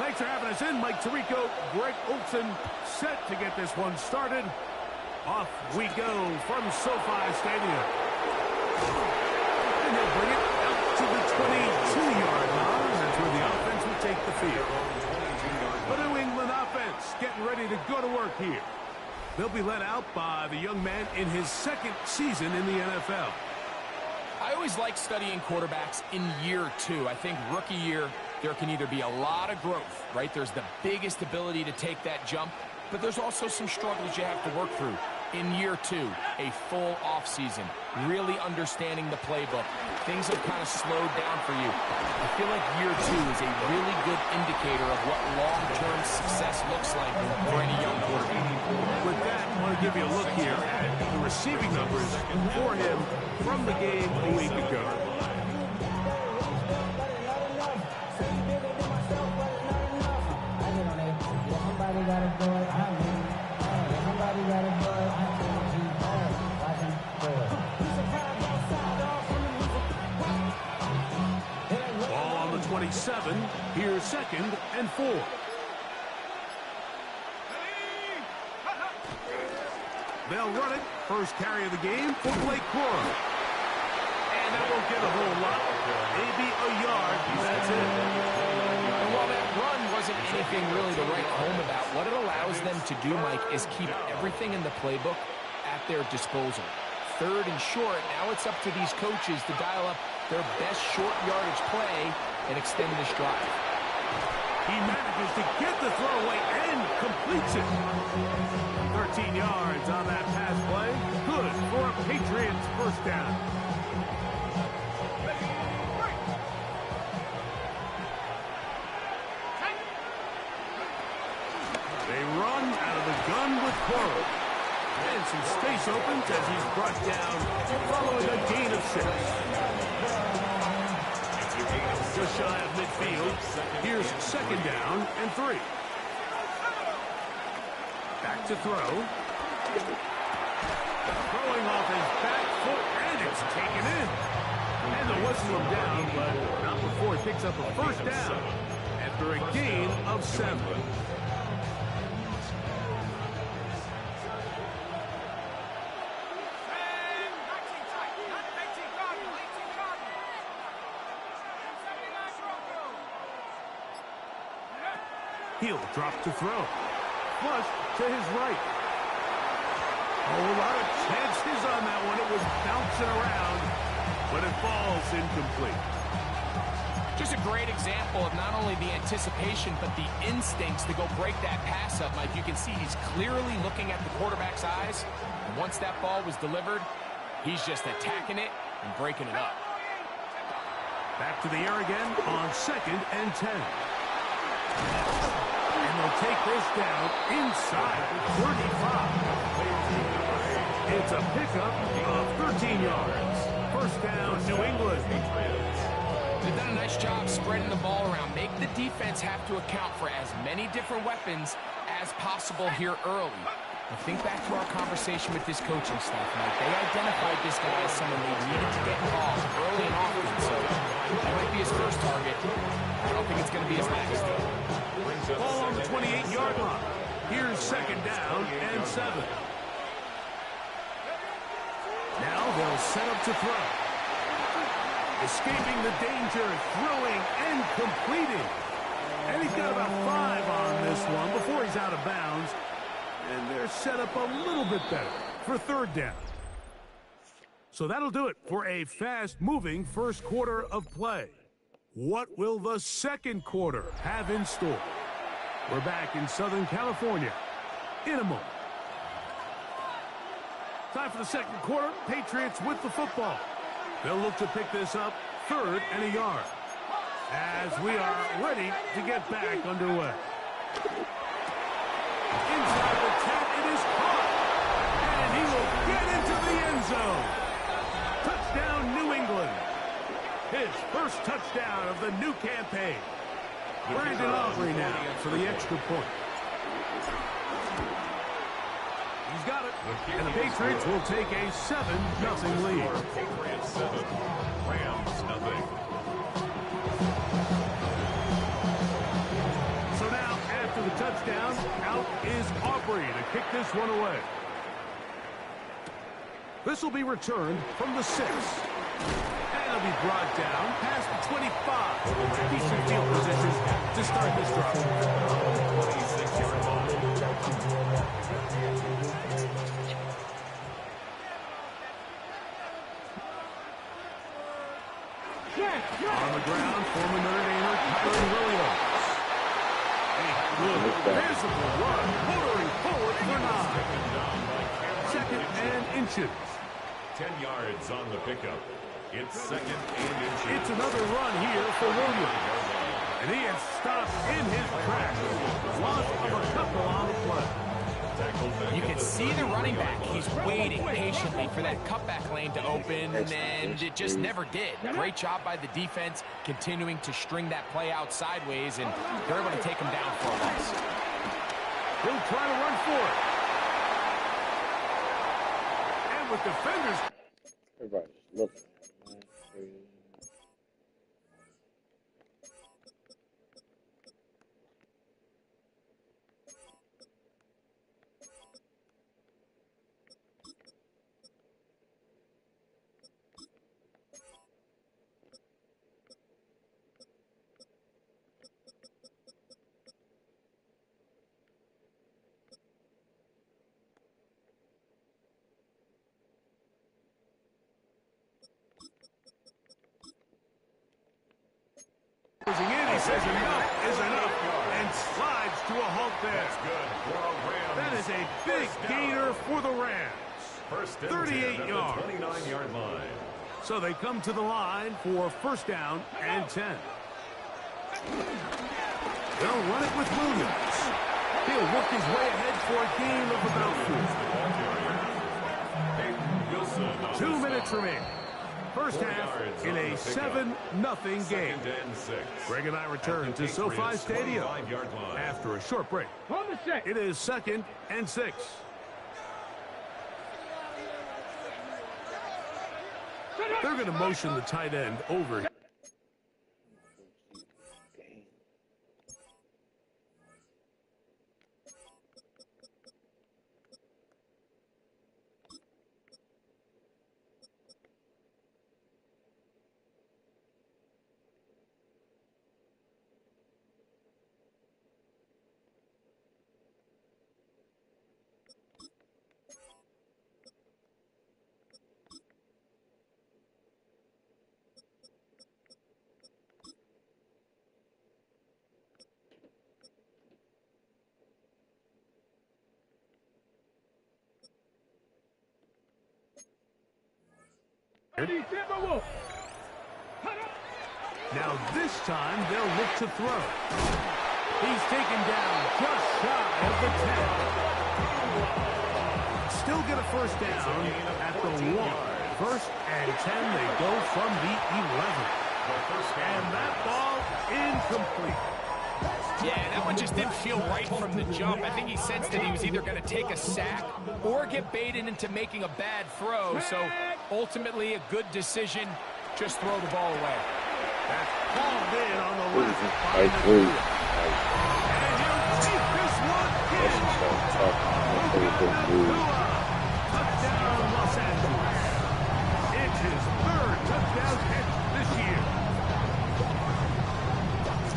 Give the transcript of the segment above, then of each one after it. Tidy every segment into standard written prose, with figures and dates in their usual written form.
Thanks for having us in, Mike Tirico. Greg Olson set to get this one started. Off we go from SoFi Stadium. And they'll bring it out to the 22-yard line. That's where the offense will take the field. The New England offense getting ready to go to work here. They'll be led out by the young man in his second season in the NFL. I always like studying quarterbacks in year two. I think rookie year, there can either be a lot of growth, right? There's the biggest ability to take that jump, but there's also some struggles you have to work through. In year two, a full offseason, really understanding the playbook. Things have kind of slowed down for you. I feel like year two is a really good indicator of what long-term success looks like for any young quarterback. With that, I want to give you a look here at the receiving numbers for him from the game a week ago. Ball on the 27. Here's 2nd and 4. They'll run it. First carry of the game for Blake Corum. And that won't get a whole lot. Maybe a yard. That's it. And while that run wasn't anything really to write home about, what it allows them to do, Mike, is keep everything in the playbook at their disposal. 3rd and short, now it's up to these coaches to dial up their best short yardage play and extend this drive. He manages to get the throw away and completes it. 13 yards on that pass play. Good for a Patriots first down. They run out of the gun with Corum. And some space opens as he's brought down following a gain of 6. Just shy of midfield. Here's 2nd down and 3. Back to throw. Throwing off his back foot, and it's taken in. And they'll whistle him down, but not before he picks up a first down after a gain of 7. He'll drop to throw. Flush to his right. Oh, a lot of chances on that one. It was bouncing around, but it falls incomplete. Just a great example of not only the anticipation, but the instincts to go break that pass up. Like you can see, he's clearly looking at the quarterback's eyes. And once that ball was delivered, he's just attacking it and breaking it up. Back to the air again on 2nd and 10. And they'll take this down inside 35. It's a pickup of 13 yards. First down, New England. They've done a nice job spreading the ball around. Make the defense have to account for as many different weapons as possible here early. And think back to our conversation with this coaching staff, Mike. They identified this guy as someone they needed to get involved early and often. So that might be his first target. I don't think it's going to be his last. Ball on the 28-yard line. Here's 2nd down and 7. Now they'll set up to throw. Escaping the danger, throwing and completing. And he's got about 5 on this one before he's out of bounds. And they're set up a little bit better for 3rd down. So that'll do it for a fast-moving first quarter of play. What will the second quarter have in store? We're back in Southern California in a moment. Time for the second quarter. Patriots with the football. They'll look to pick this up 3rd and a yard as we are ready to get back underway. Inside the 10, it is caught. And he will get into the end zone. Touchdown, New England. His first touchdown of the new campaign. Brandon Aubrey now for the extra point. He's got it. And the Patriots will take a 7-0 lead. Patriots 7, Rams 0. touchdown. Out is Aubrey to kick this one away. This will be returned from the 6. And it'll be brought down past the 25. Decent field position to start this drive. 26-yard line. On the ground, former Notre Damer Kyron Williams. A good, visible run, motoring forward for 9. Second and inches. 10 yards on the pickup. It's second and inches. It's another run here for Williams. And he is stopped in his tracks. Loss of a couple on the play. You can see the running back. He's waiting patiently for that cutback lane to open, and it just never did. Great job by the defense, continuing to string that play out sideways, and they're able to take him down for a loss. He'll try to run for it. And with defenders... Everybody just looking. He says enough is enough and slides to a halt there. That is a big gainer for the Rams. 38 yards. 29-yard line. So they come to the line for first down and 10. They'll run it with Williams. He'll work his way ahead for a gain of about 4. 2 minutes remain. First half in a 7-0 game. Greg and I return to SoFi Stadium after a short break. It is second and 6. They're going to motion the tight end over. Now this time they'll look to throw. He's taken down just shy of the 10. Still get a first down at the 1. First and 10, they go from the 11. And that ball incomplete. Yeah, that one just didn't feel right from the jump. I think he sensed that he was either going to take a sack or get baited into making a bad throw. So ultimately a good decision. Just throw the ball away. That's called in on the left. I agree. And he'll take this one in. Touchdown, Los Angeles. It's his 3rd touchdown catch this year.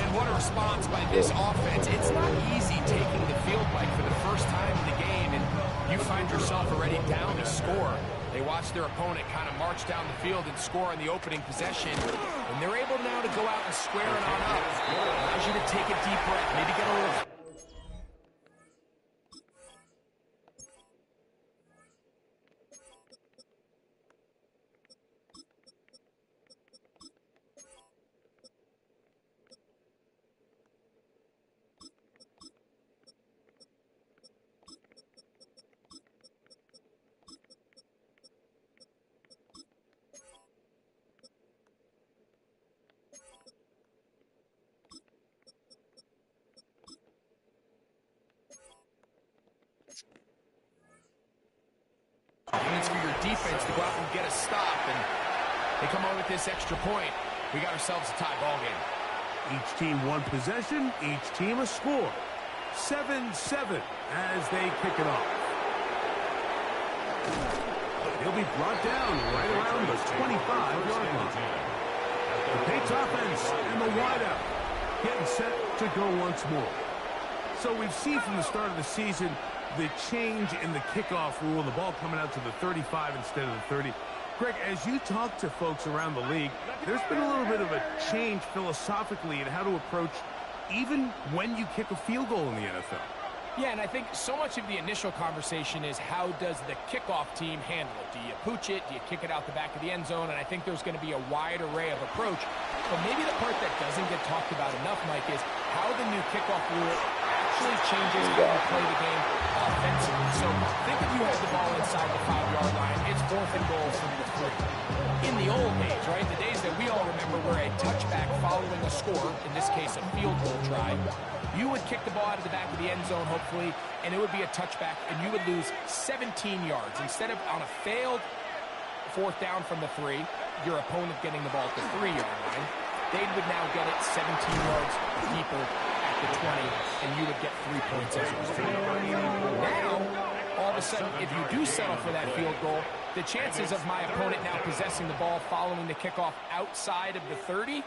And what a response by this offense. It's not easy taking the field like for the first time in the game, and you find yourself already down to score. They watch their opponent kind of march down the field and score on the opening possession, and they're able now to go out and square it on up. Allows you to take a deep breath, maybe get a little... It's for your defense to go out and get a stop, and they come out with this extra point. We got ourselves a tie ball game. Each team one possession, each team a score. 7-7 as they kick it off. He'll be brought down right around the 25-yard line. The Patriots offense and the wideout getting set to go once more. So we've seen from the start of the season the change in the kickoff rule, the ball coming out to the 35 instead of the 30. Greg, as you talk to folks around the league, there's been a little bit of a change philosophically in how to approach even when you kick a field goal in the NFL. Yeah, and I think so much of the initial conversation is how does the kickoff team handle it? Do you pooch it? Do you kick it out the back of the end zone? And I think there's going to be a wide array of approach. But maybe the part that doesn't get talked about enough, Mike, is how the new kickoff rule actually changes how you play the game offensively. So think if you had the ball inside the 5-yard line, it's 4th and goal from the 3. In the old days, right, the days that we all remember were a touchback following a score, in this case a field goal try, you would kick the ball out of the back of the end zone, hopefully, and it would be a touchback, and you would lose 17 yards. Instead of on a failed 4th down from the 3, your opponent getting the ball at the 3-yard line, they would now get it 17 yards deeper at the 20, and you would get 3 points as a result. Now, all of a sudden, if you do settle for that field goal, the chances of my opponent now possessing the ball following the kickoff outside of the 30,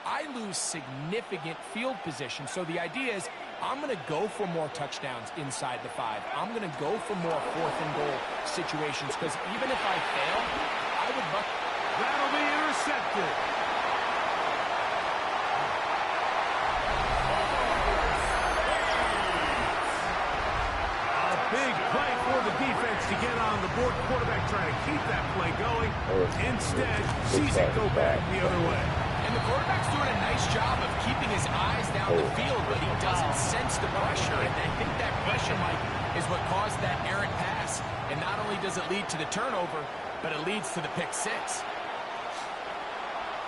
I lose significant field position. So the idea is I'm going to go for more touchdowns inside the 5. I'm going to go for more 4th and goal situations because even if I fail, I would buck. That'll be intercepted. A big play for the defense to get on the board. Quarterback trying to keep that play going. Instead, sees it go back the other way. And the quarterback's doing a nice job of keeping his eyes down the field, but he doesn't sense the pressure. And I think that pressure, Mike, is what caused that errant pass. And not only does it lead to the turnover, but it leads to the pick 6.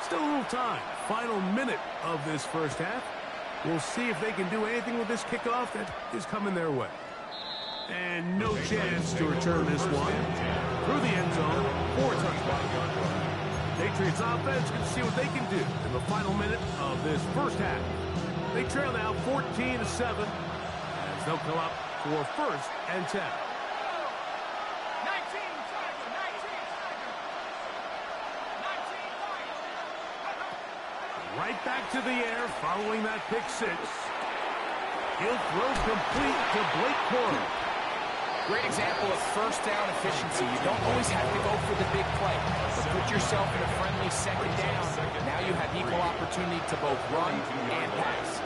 Still a little time. Final minute of this first half. We'll see if they can do anything with this kickoff that is coming their way. And no chance to return this one through the end zone for a touchdown. Patriots offense can see what they can do in the final minute of this first half. They trail now 14-7 as they'll come up for 1st and 10. Right back to the air following that pick 6. He'll throw complete to Blake Corum. Great example of 1st down efficiency. You don't always have to go for the big play, but put yourself in a friendly 2nd down. Now you have equal opportunity to both run and pass.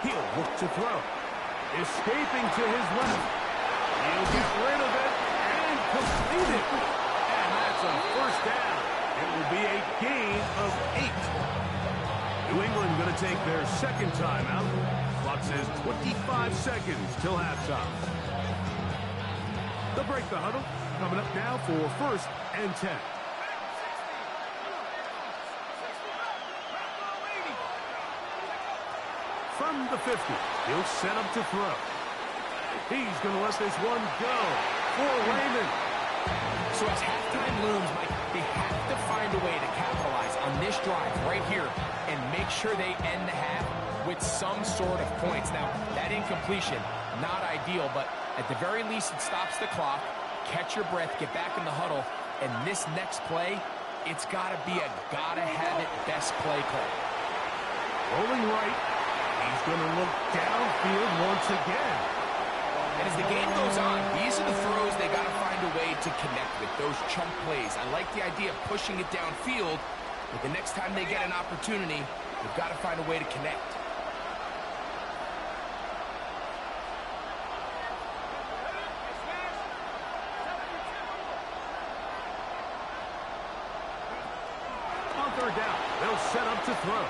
He'll look to throw. Escaping to his left. He'll get rid of it and complete it. And that's a 1st down. It will be a gain of 8. New England going to take their 2nd timeout. Clock says 25 seconds till halftime. They'll break the huddle. Coming up now for 1st and 10. From the 50, he'll set up to throw. He's going to let this one go for Raymond. So as halftime looms, Mike, they have to find a way to capitalize on this drive right here and make sure they end the half with some sort of points. Now, that incompletion, not ideal, but at the very least, it stops the clock. Catch your breath, get back in the huddle, and this next play, it's got to be a gotta-have-it best play call. Rolling right. He's going to look downfield once again. And as the game goes on, these are the throws they got to find a way to connect with, those chunk plays. I like the idea of pushing it downfield, but the next time they get an opportunity, they've got to find a way to connect. On 3rd down, they'll set up to throw.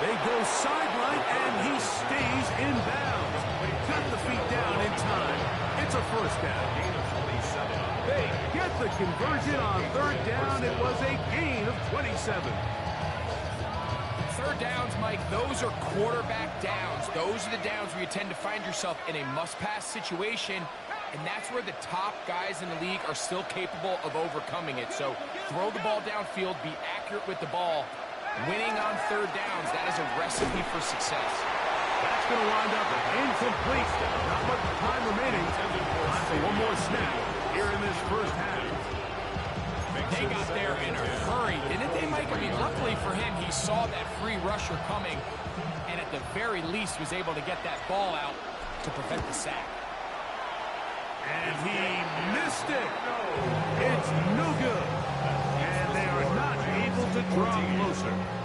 They go sideline, and he stays in bounds. Got the feet down in time. It's a 1st down. They get the conversion on 3rd down. It was a gain of 27. 3rd downs, Mike, those are quarterback downs. Those are the downs where you tend to find yourself in a must-pass situation. and that's where the top guys in the league are still capable of overcoming it. So throw the ball downfield, be accurate with the ball. Winning on third downs, that is a recipe for success. That's going to wind up incomplete. Not much time remaining. Time for one more snap here in this first half. They got there in a hurry, didn't they, Mike? I mean, luckily for him, he saw that free rusher coming, and at the very least was able to get that ball out to prevent the sack. And he missed it. It's no good. And they are not able to draw closer.